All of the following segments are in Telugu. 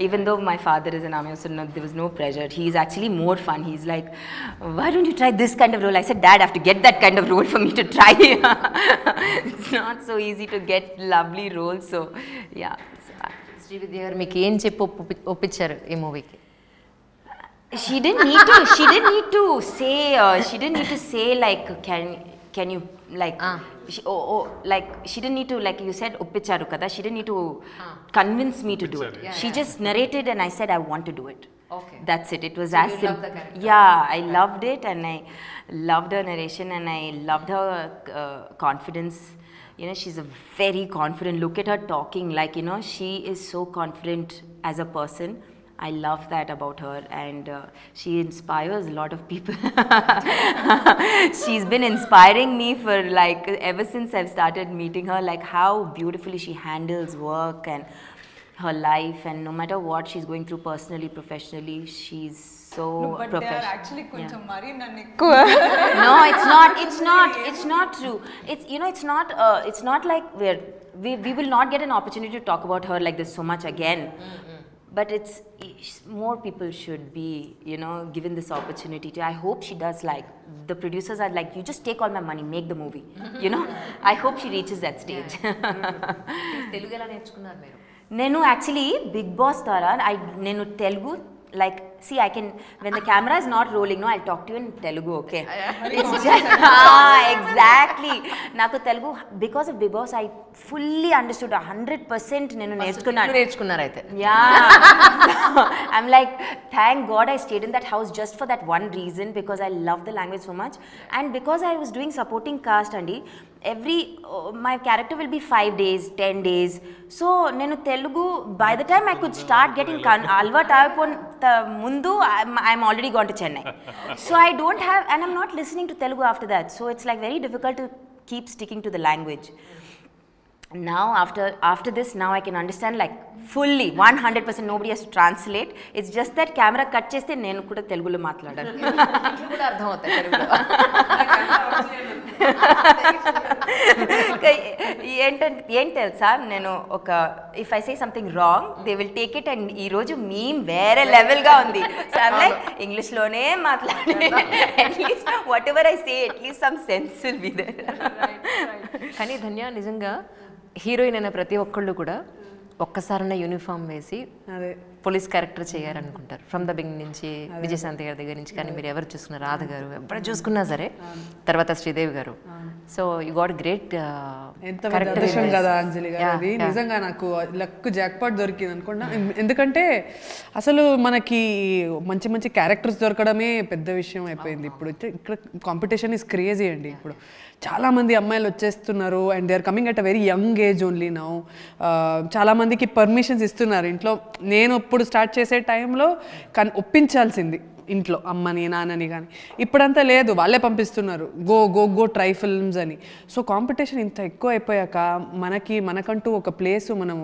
even though my father is an army officer, no, there was no pressure. He's actually more fun. He's like, why don't you try this kind of role? I said, Dad, I have to get that kind of role for me to try. It's not so easy to get lovely roles. So, yeah. Srividya garu meeku em cheppi oppicharu ee movie ki? She didn't need to. She didn't need to say. She didn't need to say like, can you like? Like she didn't need to, like you said, oppicharu kada. She didn't need to convince me to do it. Yeah, she just narrated, and I said I want to do it. Okay. That's it. It was So as you loved the character. Yeah, I loved it, and I loved her narration, and I loved her confidence. You know, she's a very confident. Look at her talking. Like, you know, she is so confident as a person. I love that about her, and she inspires a lot of people. She's been inspiring me for like ever since I've started meeting her, like how beautifully she handles work and her life, and no matter what she's going through personally, professionally, she's so but they are actually koncham mari nannu No, it's not true. It's, you know, it's not like we will not get an opportunity to talk about her like this so much again. But it's more people should be, you know, given this opportunity to. I hope she does. Like the producers are like, you just take all my money, make the movie. You know, I hope she reaches that stage. Telugu ela నేర్చుకున్నారు మీరు? నేను actually Bigg Boss ద్వారా నేను Telugu, like, see, I can, when the camera is not rolling, no, I'll talk to you in Telugu, okay? It's just, exactly. Naku Telugu, because of Bigg Boss, I fully understood 100% nenu నేర్చుకున్నారు అయితే. Yeah. I'm like, thank God I stayed in that house just for that one reason, because I love the language so much, and because I was doing supporting cast, Andy. My character will be 5 days, 10 days. So nenu Telugu, by the time I could start getting alvat ayipon mundu, I'm already gone to Chennai. So I don't have, and I'm not listening to Telugu after that. So it's like very difficult to keep sticking to the language. Now after this, now I can understand like fully 100%. Nobody has to translate. It's just that camera cut cheste nenu kuda Telugulo maatladanu. ఇది కూడా అర్థం అవుతాయి తెలుగులో. ఏంటి తెలుసా, నేను ఒక if I say something wrong, they will take it, and ఈ రోజు మీమ్ వేరే లెవెల్ గా ఉంది. సో ఐమ్ లైక్ ఇంగ్లీష్ లోనే మాట్లాడే, at least whatever I say, at least some sense will be there. కానీ ధన్య, నిజంగా హీరోయిన్ అయిన ప్రతి ఒక్కళ్ళు కూడా ఒక్కసారన్న యూనిఫామ్ వేసి పోలీస్ క్యారెక్టర్ చేయాలనుకుంటారు. ఫ్రమ్ ద బిగినింగ్ నుంచి విజయశాంతి గారి దగ్గర నుంచి, కానీ మీరు ఎవరు చూసుకున్నారు, రాధ గారు ఎప్పుడు చూసుకున్నా సరే, తర్వాత శ్రీదేవి గారు. So you got great character కదా అంజలి గారు. అది నిజంగా నాకు లక్ జాక్పాట్ దొరికింది అనుకున్నా. ఎందుకంటే అసలు మనకి మంచి మంచి క్యారెక్టర్స్ దొరకడమే పెద్ద విషయం అయిపోయింది. ఇప్పుడు ఇక్కడ కాంపిటీషన్ ఈజ్ క్రేజీ అండి. ఇప్పుడు చాలామంది అమ్మాయిలు వచ్చేస్తున్నారు, and they are coming at a very young age only now. చాలామందికి పర్మిషన్స్ ఇస్తున్నారు ఇంట్లో. నేను ఇప్పుడు స్టార్ట్ చేసే టైంలో ఒప్పించాల్సింది ఇంట్లో అమ్మని నాన్నని, కానీ ఇప్పుడంతా లేదు, వాళ్ళే పంపిస్తున్నారు, గో ట్రై ఫిల్మ్స్ అని. సో కాంపిటీషన్ ఇంత ఎక్కువ అయిపోయాక మనకంటూ ఒక ప్లేసు మనం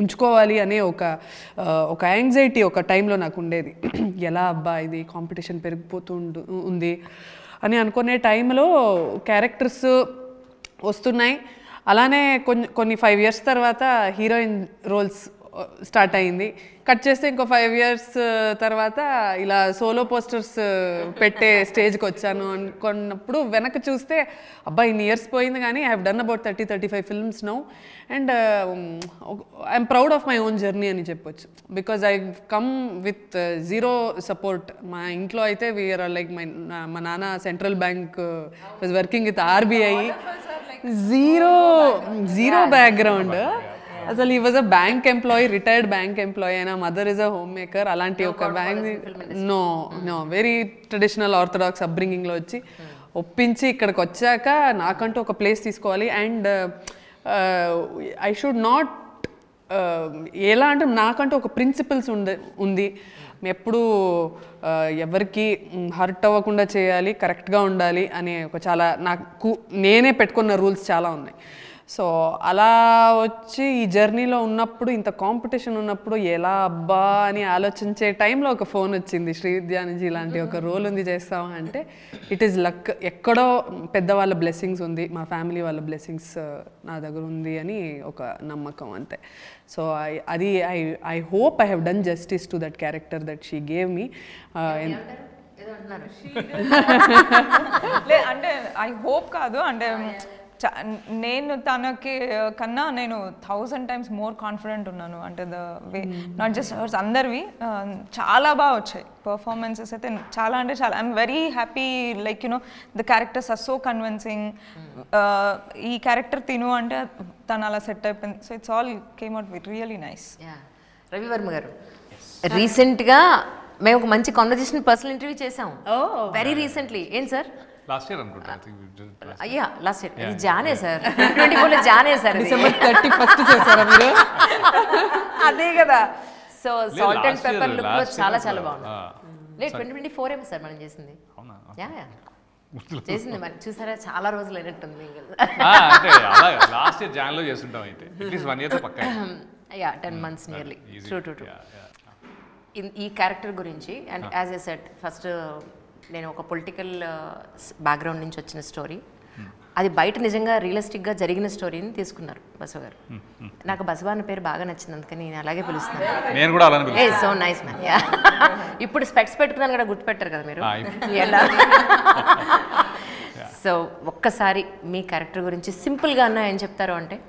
ఉంచుకోవాలి అనే ఒక యాంగ్జైటీ ఒక టైంలో నాకు ఉండేది. ఎలా అబ్బా ఇది కాంపిటీషన్ పెరిగిపోతూ ఉంది అని అనుకునే టైంలో క్యారెక్టర్స్ వస్తున్నాయి. అలానే కొన్ని 5 years తర్వాత హీరోయిన్ రోల్స్ స్టార్ట్ అయింది. కట్ చేస్తే ఇంకో 5 years తర్వాత ఇలా సోలో పోస్టర్స్ పెట్టే స్టేజ్కి వచ్చాను అనుకున్నప్పుడు వెనక్కి చూస్తే అబ్బా ఇన్ని ఇయర్స్ పోయింది, కానీ I have done about 30-35 films now, and I'm proud of my own journey అని చెప్పొచ్చు. Because I come with zero support. మా ఇంట్లో అయితే వీఆర్ లైక్ మా నాన్న central bank was working with RBI, zero background. అసలు ఈ was a bank employee, retired bank employee, అయినా mother is a homemaker. అలాంటి ఒక bank no very traditional orthodox అప్బ్రింగింగ్లో వచ్చి ఒప్పించి ఇక్కడికి వచ్చాక నాకంటూ ఒక ప్లేస్ తీసుకోవాలి. అండ్ ఐ షుడ్ నాట్, ఎలా అంటే నాకంటూ ఒక ప్రిన్సిపల్స్ ఉంది. ఎప్పుడు ఎవరికి హర్ట్ అవ్వకుండా చేయాలి, కరెక్ట్గా ఉండాలి అనే ఒక చాలా నాకు నేనే పెట్టుకున్న రూల్స్ చాలా ఉన్నాయి. సో అలా వచ్చి ఈ జర్నీలో ఉన్నప్పుడు, ఇంత కాంపిటీషన్ ఉన్నప్పుడు ఎలా అబ్బా అని ఆలోచించే టైంలో ఒక ఫోన్ వచ్చింది శ్రీవిద్య నుంచి, ఇలాంటి ఒక రోల్ ఉంది చేస్తావా అంటే, ఇట్ ఈస్ లక్. ఎక్కడో పెద్దవాళ్ళ బ్లెస్సింగ్స్ ఉంది, మా ఫ్యామిలీ వాళ్ళ బ్లెస్సింగ్స్ నా దగ్గర ఉంది అని ఒక నమ్మకం అంతే. సో అది I hope I have done justice to that character that she gave me. అంటే ఐ హోప్ కాదు, అంటే నేను తనకి కన్నా నేను 1000 times మోర్ కాన్ఫిడెంట్ ఉన్నాను. అంటే the way not just hers, అందరివి చాలా బాగా వచ్చాయి పర్ఫార్మెన్సెస్ అయితే, చాలా అంటే చాలా. I'm very happy, like you know the characters are so convincing. ఈ క్యారెక్టర్ తిను అంటే తను అలా సెట్ అయిపోయింది. So it's all came out with really nice. Ravi Varma గారు, రీసెంట్గా మేము ఒక మంచి కాన్వర్జేషన్ పర్సనల్ ఇంటర్వ్యూ చేసాం వెరీ రీసెంట్లీ. ఏం సార్? లాస్ట్ ఇయర్ అనుకుంటా. అయ్యా లాస్ట్ ఇయర్, ఇది జానే సార్, 2024 జానే సార్, December 31st చేశారా మీరు? అదే కదా. So salt and pepper look లో చాలా చాలా బాగుంది. లేదు 2024 ఏమో సార్ మనం చేసింది. యా చేసింది మరి, చూసారా చాలా రోజులు అయినట్టుంది. అంటే అలా లాస్ట్ ఇయర్ జాన్లో చేస్తుంటాం అయితే, అట్లీస్ట్ 1 year పక్కా. Yeah 10 months nearly. ట్రూ. ఈ క్యారెక్టర్ గురించి, and as a set first నేను ఒక పొలిటికల్ బ్యాక్గ్రౌండ్ నుంచి వచ్చిన స్టోరీ, అది బయట నిజంగా రియలిస్టిక్గా జరిగిన స్టోరీని తీసుకున్నారు బసవ గారు. నాకు బసవ అన్న పేరు బాగా నచ్చింది, అందుకని నేను అలాగే పిలుస్తాను. నేను కూడా అలానే పిలుస్తాను. So nice man. ఇప్పుడు స్పెక్స్ పెట్టుకున్నాను కూడా గుర్తుపెట్టారు కదా మీరు. సో ఒక్కసారి మీ క్యారెక్టర్ గురించి సింపుల్గా అన్న ఏం చెప్తారు అంటే?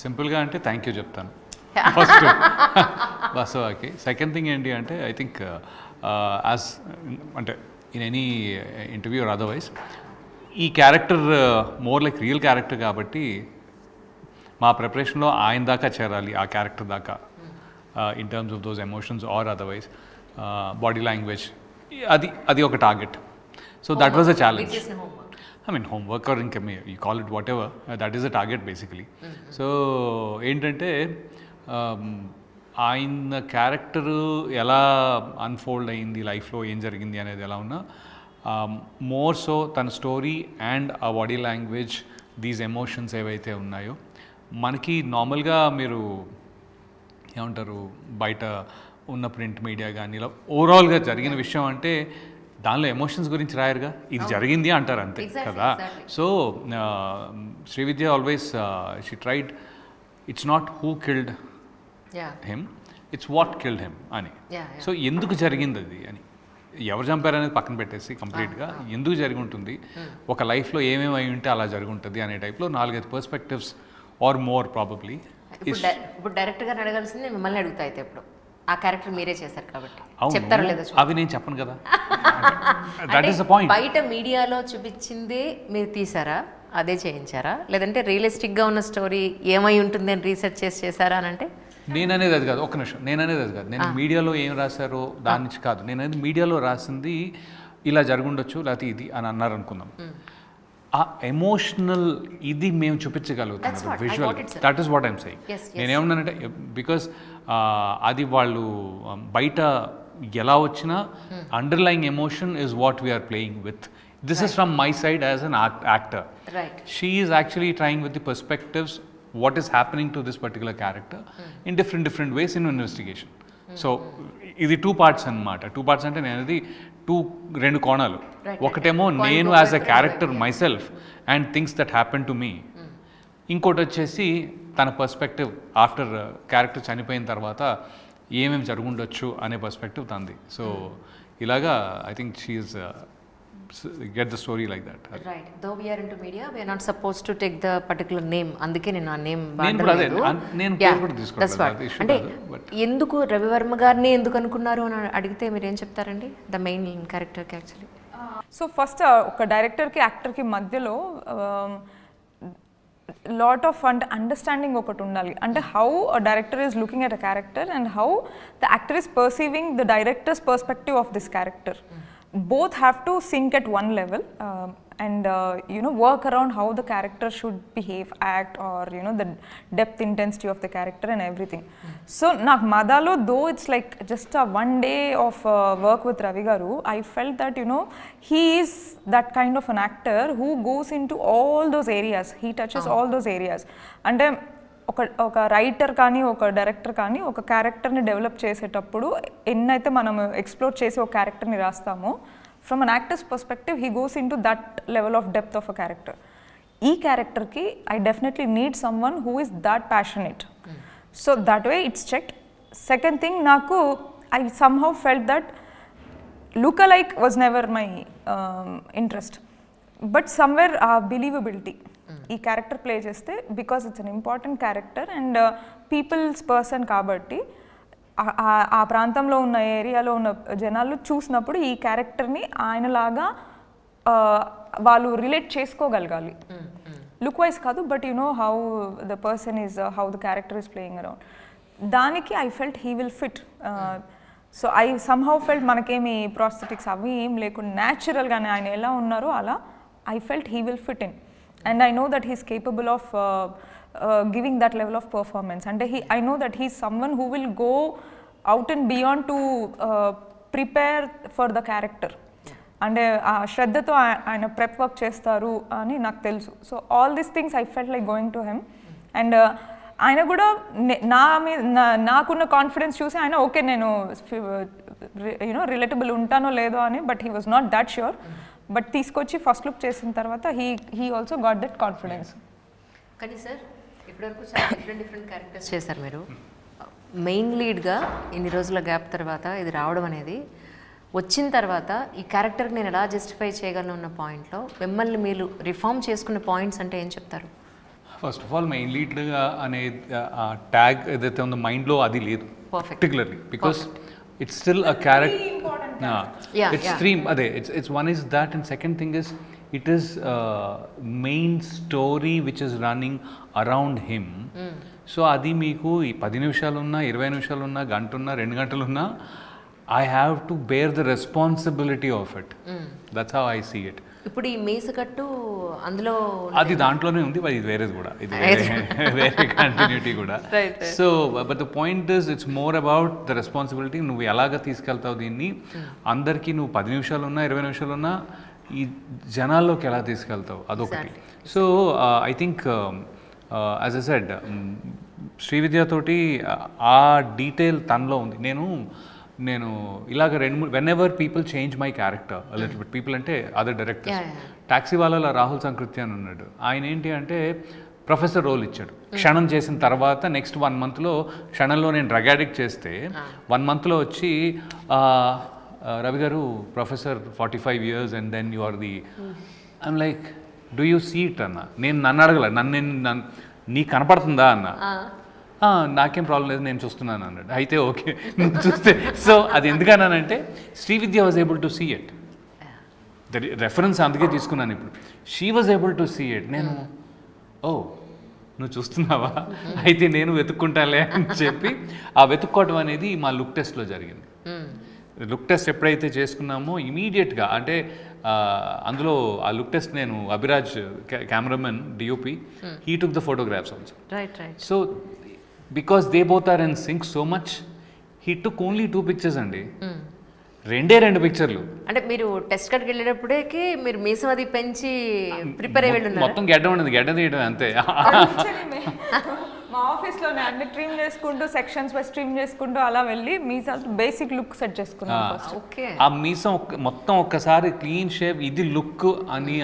సింపుల్గా అంటే థ్యాంక్ యూ చెప్తాను ఫస్ట్ బసవాకి. సెకండ్ థింగ్ ఏంటి అంటే, ఐ థింక్ యాజ్ అంటే in any interview or otherwise, ఈ character more like real character కాబట్టి మా ప్రిపరేషన్లో ఆయన దాకా చేరాలి, ఆ క్యారెక్టర్ దాకా, in terms of those emotions or otherwise body language, అది ఒక target. So that was a challenge. I mean homework or you call it whatever, that is the target basically. So ఏంటంటే ఆయన క్యారెక్టర్ ఎలా అన్ఫోల్డ్ అయింది లైఫ్లో, ఏం జరిగింది అనేది ఎలా ఉన్నా, మోర్ సో తన స్టోరీ అండ్ ఆ బాడీ లాంగ్వేజ్, దీస్ ఎమోషన్స్ ఏవైతే ఉన్నాయో, మనకి నార్మల్గా మీరు ఏమంటారు బయట ఉన్న ప్రింట్ మీడియా కానీ ఇలా ఓవరాల్గా జరిగిన విషయం అంటే దానిలో ఎమోషన్స్ గురించి రాయరుగా, ఇది జరిగింది అంటారు అంతే కదా. So Srividya always she tried, it's not who killed him, it's what killed him అని. సో ఎందుకు జరిగింది అది అని, ఎవరు చంపారనేది పక్కన పెట్టేసి కంప్లీట్గా ఎందుకు జరిగి ఉంటుంది, ఒక లైఫ్లో ఏమేమి అయి ఉంటే అలా జరిగి ఉంటుంది అనే టైప్లో 4-5 పర్స్పెక్టివ్స్ ఆర్ మోర్ ప్రాబబ్లీ. ఇప్పుడు డైరెక్ట్గా అడగాల్సింది మిమ్మల్ని అడుగుతా అయితే, ఇప్పుడు ఆ క్యారెక్టర్ మీరే చేశారు కాబట్టి చెప్తారా లేదా? అవి నేను చెప్పను కదా. That is the point. బయట మీడియాలో చూపించిందే మీరు తీసారా, అదే చేయించారా, లేదంటే రియలిస్టిక్గా ఉన్న స్టోరీ ఏమై ఉంటుంది అని రీసెర్చ్ చేశారా అని అంటే? నేననేది అది కాదు, ఒక్క నిమిషం, నేననేది అది కాదు. నేను మీడియాలో ఏం రాశారో దాని నుంచి కాదు, నేననేది మీడియాలో రాసింది ఇలా జరుగుండొచ్చు లేకపోతే ఇది అని అన్నారు అనుకుందాం. ఆ ఎమోషనల్ ఇది మేము చూపించగలుగుతున్నాం visual. That is what I'm saying. నేనేమన్నానంటే బికాస్ అది వాళ్ళు బయట ఎలా వచ్చినా underlying emotion is what we're playing with. This is from my side as an actor. She is actually trying with the perspectives what is happening to this particular character in different ways in investigation. So ఇది 2 parts అన్నమాట. 2 parts అంటే నేను అది 2 కోణాలు. ఒకటేమో నేను as a character myself and things that happen to me, ఇంకోటి వచ్చేసి తన పర్స్పెక్టివ్ ఆఫ్టర్ క్యారెక్టర్ చనిపోయిన తర్వాత ఏమేమి జరుగుండొచ్చు అనే పర్స్పెక్టివ్ తంది. సో ఇలాగా I think she is get the story like that. Right. Though we are into media, we are not supposed to take the particular name. అందుకే నేను ఆ నేమ్ నేను పేరు కూడా తీసుకోవట్లేదు. అంటే ఎందుకు రవివర్మ గారిని ఎందుకు అనుకున్నారు అని అడిగితే మీరు ఏం చెప్తారండి? ద మెయిన్ క్యారెక్టర్కి యాక్చువల్లీ. సో ఫస్ట్ ఒక డైరెక్టర్కి యాక్టర్కి మధ్యలో లాట్ ఆఫ్ అండర్స్టాండింగ్ ఒకటి ఉండాలి. అంటే how a director is looking at a character and how the actor is perceiving the directors perspective of this character. Both have to sync at one level, and work around how the character should behave, act, or the depth, intensity of the character and everything. So నాకు మదాలో though it's like just a one day of work with Ravi garu, I felt that he is that kind of an actor who goes into all those areas, he touches all those areas. అంటే ఒక రైటర్ కానీ ఒక డైరెక్టర్ కానీ ఒక క్యారెక్టర్ని డెవలప్ చేసేటప్పుడు ఎన్నైతే మనం ఎక్స్ప్లోర్ చేసి ఒక క్యారెక్టర్ని రాస్తామో from an actor's perspective he goes into that level of depth of a character. ఈ క్యారెక్టర్కి I definitely need someone who is that passionate. So that way it's checked. Second thing, నాకు I somehow felt that look alike was never my interest, but somewhere ఆ బిలీవబిలిటీ ఈ క్యారెక్టర్ ప్లే చేస్తే, because it's an important character and people's person కాబట్టి ఆ ప్రాంతంలో ఉన్న ఏరియాలో ఉన్న జనాలు చూసినప్పుడు ఈ క్యారెక్టర్ని ఆయనలాగా వాళ్ళు రిలేట్ చేసుకోగలగాలి. లుక్ వైజ్ కాదు, but how the person is, how the character is playing around, దానికి I felt he will fit. So I somehow felt మనకేమి ప్రాస్థెటిక్స్ అవి ఏం లేకుండా న్యాచురల్గానే ఆయన ఎలా ఉన్నారో అలా I felt he will fit in. And I know that he's capable of giving that level of performance, and I know that he's someone who will go out and beyond to prepare for the character. And శ్రద్ధతో ఆయన ప్రెప్ వర్క్ చేస్తారు అని నాకు తెలుసు. So all these things I felt like going to him. And ఆయన కూడా నాకున్న కాన్ఫిడెన్స్ చూసి ఆయన ఓకే నేను రిలేటబుల్ ఉంటానో లేదో అని, but he was not that sure. But తీసుకొచ్చి ఫస్ట్ లుక్ చేసిన తర్వాత he also got that confidence. కానీ సార్ ఇప్పటివరకు చాలా డిఫరెంట్ క్యారెక్టర్స్ చేశారు మీరు. మెయిన్ లీడ్గా ఇన్ని రోజుల గ్యాప్ తర్వాత ఇది రావడం అనేది, వచ్చిన తర్వాత ఈ క్యారెక్టర్కి నేను ఎలా జస్టిఫై చేయగలను ఉన్న పాయింట్లో మిమ్మల్ని మీరు రిఫార్మ్ చేసుకున్న పాయింట్స్ అంటే ఏం చెప్తారు? ఫస్ట్ ఆఫ్ ఆల్ మెయిన్ లీడ్గా అనే ట్యాగ్ ఏదైతే ఉందో మైండ్లో అది లేదు particularly, because it's still a character. It's stream ade it's one is that, and second thing is it is main story which is running around him. So adi meeku ee 10 నిమిషాలు ఉన్నా 20 నిమిషాలు ఉన్నా గంట ఉన్నా 2 గంటలు ఉన్నా I have to bear the responsibility of it. That's how I see it. ఇప్పుడు ఈ మేసకట్టు అందులో అది దాంట్లోనే ఉంది, అది వేరేది కూడా, ఇది వేరే కంటిన్యూటీ కూడా. So but the point is it's more about the responsibility. నువ్వు ఎలాగ తీసుకెళ్తావు దీన్ని, అందరికీ నువ్వు 10 నిమిషాలు ఉన్నా 20 నిమిషాలు ఉన్నా ఈ జనాల్లోకి ఎలా తీసుకెళ్తావు, అదొకటి. So I think as a said శ్రీవిద్యతోటి ఆ డీటెయిల్ తనలో ఉంది. నేను ఇలాగ whenever people change my character little bit, people అంటే అదర్ డైరెక్టర్స్, టాక్సీ వాళ్ళలో రాహుల్ సంకృతి అని ఉన్నాడు, ఆయన ఏంటి అంటే ప్రొఫెసర్ రోల్ ఇచ్చాడు. క్షణం చేసిన తర్వాత నెక్స్ట్ 1 మంత్లో, క్షణంలో నేను డ్రగ్ అడిక్ట్ చేస్తే 1 మంత్లో వచ్చి రవి గారు professor 45 years and then you are the, I'm like do you see it అన్న. నన్ను అడగల, నన్ను నీకు కనపడుతుందా అన్న. నాకేం ప్రాబ్లం లేదు, నేను చూస్తున్నాను అన్నాడు. అయితే ఓకే నువ్వు చూస్తే. సో అది ఎందుకన్నానంటే Srividya was able to see it, the reference అందుకే తీసుకున్నాను ఇప్పుడు. She was able to see it. నేను నువ్వు చూస్తున్నావా, అయితే నేను వెతుక్కుంటాలే అని చెప్పి ఆ వెతుక్కోవడం అనేది మా లుక్ టెస్ట్లో జరిగింది. లుక్ టెస్ట్ ఎప్పుడైతే చేసుకున్నామో ఇమీడియట్గా, అంటే అందులో ఆ లుక్ టెస్ట్ నేను Abhiraj cameraman DOP, he took the photographs also. So because they both are in sync so much, he took only 2 pictures అండి, 2 పిక్చర్లు. అంటే మీరు టెస్ట్ కట్కి వెళ్ళేటప్పుడే మీరు మీసం అది పెంచి ప్రిపేర్ అయ్యి వెళ్ళున్నారు. మొత్తం గడ్డ ఉండదు, గడ్డ తీయడం అంతే. మా ఆఫీస్లోనే అన్ని ట్రిమ్ చేసుకుంటూ, సెక్షన్స్ వైస్ ట్రిమ్ చేసుకుంటూ అలా వెళ్ళి మీసాలు బేసిక్ లుక్ సెట్ చేసుకున్నాం. ఓకే, ఆ మీసం మొత్తం ఒక్కసారి క్లీన్ షేప్, ఇది లుక్ అని